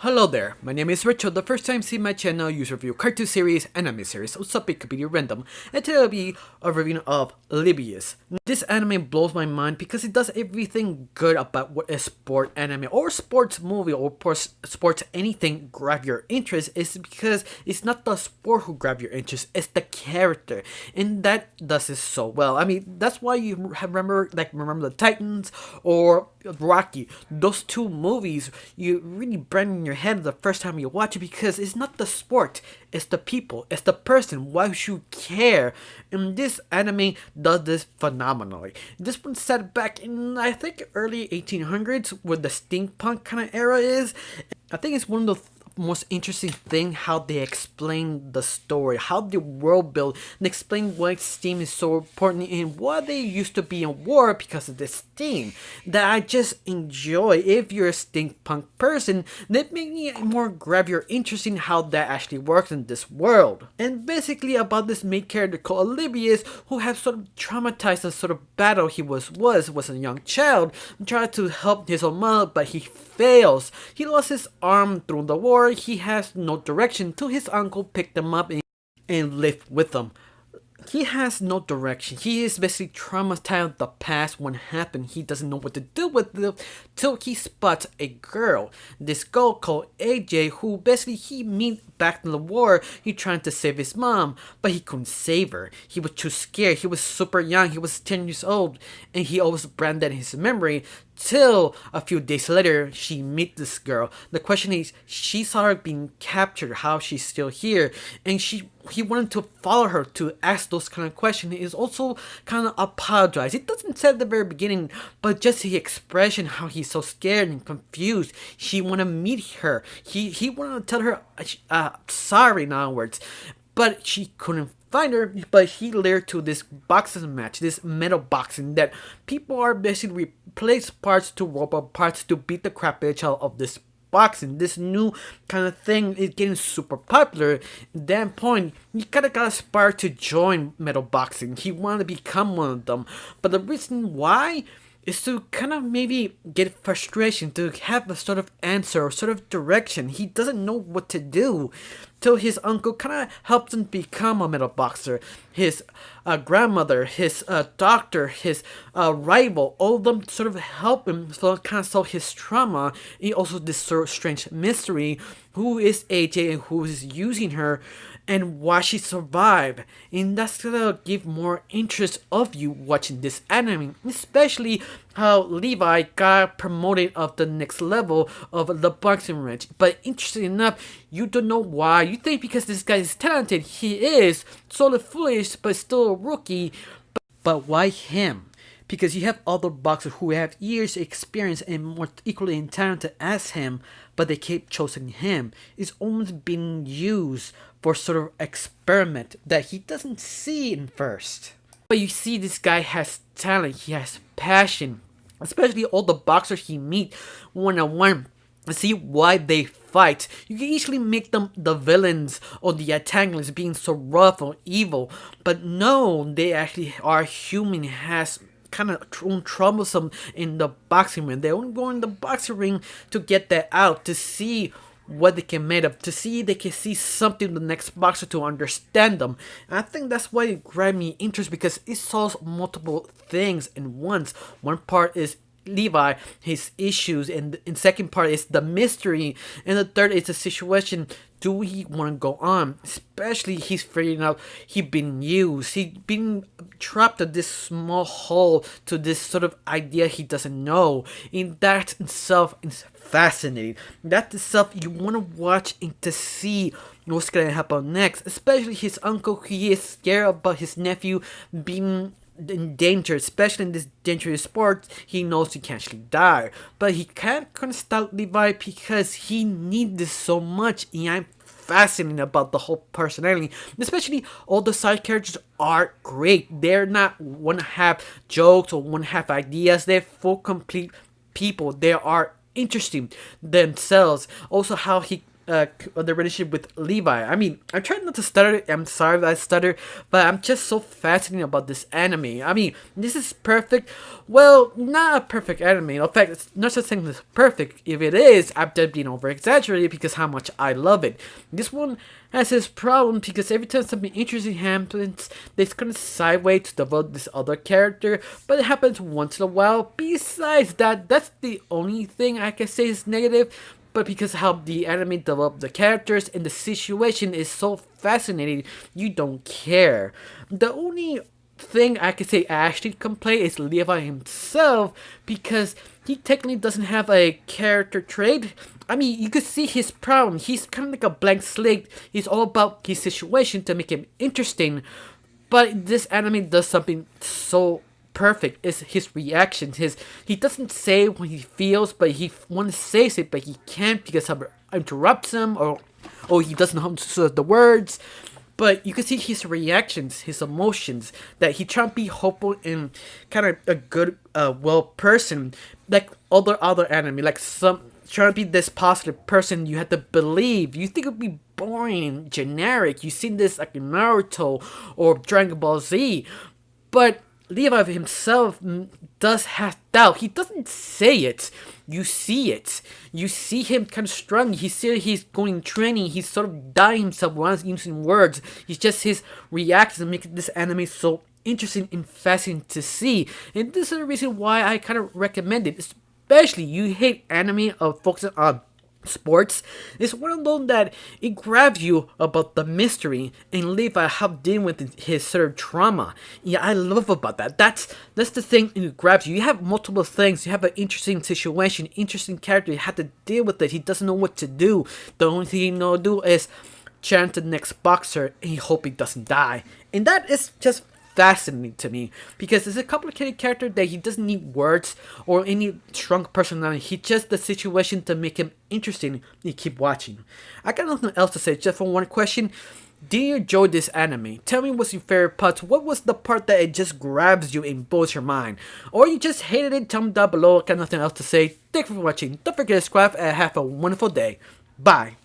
Hello there, my name is Richard. The first time seeing my channel, you review cartoon series, anime series, or something could be random, and today will be a review of Levius. This anime blows my mind because it does everything good about what a sport anime or sports movie or sports anything grab your interest is because it's not the sport who grab your interest, it's the character, and that does it so well. I mean, that's why you remember the Titans or Rocky. Those two movies, you really brand in your head the first time you watch it because it's not the sport, it's the people, it's the person. Why should you care? And this anime does this phenomenally. This one set back in, I think, early 1800s, where the steampunk kind of era is. I think it's one of the most interesting thing how they explain the story, how the world built, and explain why steam is so important and why they used to be in war because of the steam that I just enjoy. If you're a steampunk person, that make me more grab your interest in how that actually works in this world. And basically about this main character called Levius, who has sort of traumatized the sort of battle he was a young child, tried to help his own mother, but he fails. He lost his arm through the war. He has no direction till his uncle picked him up and lived with him. He has no direction. He is basically traumatized the past when it happened. He doesn't know what to do with it till he spots a girl. This girl called AJ, who basically he meet back in the war. He trying to save his mom, but he couldn't save her. He was too scared. He was super young. He was 10 years old, and he always branded his memory. Till a few days later, she meet this girl. The question is, she saw her being captured, how she's still here, and he wanted to follow her to ask those kind of questions. Is also kind of apologize. It doesn't say at the very beginning, but just the expression, how he's so scared and confused. She want to meet her. He wanted to tell her sorry in other words, but she couldn't find her. But he led to this boxing match, this metal boxing, that people are basically replace parts to robot parts to beat the crap out of this boxing. This new kind of thing is getting super popular. At that point, he kind of got inspired to join metal boxing. He wanted to become one of them, but the reason why is to kind of maybe get frustration, to have a sort of answer or sort of direction. He doesn't know what to do till his uncle kind of helps him become a metal boxer. His grandmother, his doctor, his rival, all of them sort of help him so kind of solve his trauma. And also this sort of strange mystery, who is AJ and who is using her, and why she survived. And that's gonna give more interest of you watching this anime, especially how Levi got promoted of the next level of the boxing range. But interesting enough, you don't know why. You think because this guy is talented, he is sort of foolish but still a rookie. But why him? Because you have other boxers who have years experience and more equally talented as him, but they keep choosing him. It's almost being used for sort of experiment that he doesn't see in first. But you see this guy has talent, he has passion, especially all the boxers he meet one-on-one. See why they fight. You can easily make them the villains or the antagonists being so rough or evil, but no, they actually are human, has kind of troublesome in the boxing ring. They only go in the boxing ring to get that out, to see what they can make up, to see they can see something in the next boxer to understand them. And I think that's why it grabbed me interest, because it solves multiple things in once. One part is Levi, his issues, and second part is the mystery, and the third is the situation. Do we want to go on? Especially he's figuring out he's been used. He's been trapped in this small hole to this sort of idea he doesn't know. And that itself is fascinating. That itself you want to watch and to see what's going to happen next. Especially his uncle, he is scared about his nephew being in danger, especially in this dangerous sport. He knows he can actually die, but he can't stop Levi because he needs this so much. And I'm fascinated about the whole personality, especially all the side characters are great. They're not one half jokes or one half ideas. They're full complete people. They are interesting themselves. Also how he the relationship with Levi. I mean, I'm trying not to stutter. I'm sorry that I stutter, but I'm just so fascinated about this anime. I mean, this is perfect. Well, not a perfect anime. In fact, it's not such thing as perfect. If it is, I'm just being over exaggerated because how much I love it. This one has his problem because every time something interesting happens, they kind of sideways to develop this other character, but it happens once in a while. Besides that, that's the only thing I can say is negative. But because how the anime developed the characters and the situation is so fascinating, you don't care. The only thing I could say I actually complain is Levi himself because he technically doesn't have a character trait. I mean, you could see his problem. He's kind of like a blank slate. He's all about his situation to make him interesting. But this anime does something so perfect. It's his reactions. He doesn't say what he feels, but he wants to say it, but he can't because someone interrupts him or he doesn't know how to say the words. But you can see his reactions, his emotions, that he trying to be hopeful and kind of a good, well person, like other anime, like some trying to be this positive person. You have to believe. You think it would be boring, generic. You've seen this like in Naruto or Dragon Ball Z, but Levi himself does have doubt. He doesn't say it. You see it. You see him kind of struggling. He's going training. He's sort of dying himself while using words. It's just his reactions make this anime so interesting and fascinating to see. And this is the reason why I kind of recommend it. Especially you hate anime focusing on sports. It's one of those that it grabs you about the mystery and Levi how dealing with his sort of trauma. Yeah, I love about that. That's the thing it grabs you. You have multiple things. You have an interesting situation, interesting character. You have to deal with it. He doesn't know what to do. The only thing he knows to do is chant the next boxer and he hope he doesn't die. And that is just fascinating to me because it's a complicated character that he doesn't need words or any strong personality. He just the situation to make him interesting. You keep watching. I got nothing else to say. Just for one question, do you enjoy this anime? Tell me what's your favorite part. What was the part that it just grabs you and blows your mind? Or you just hated it? Tell me down below. I got nothing else to say. Thanks for watching. Don't forget to subscribe and have a wonderful day. Bye.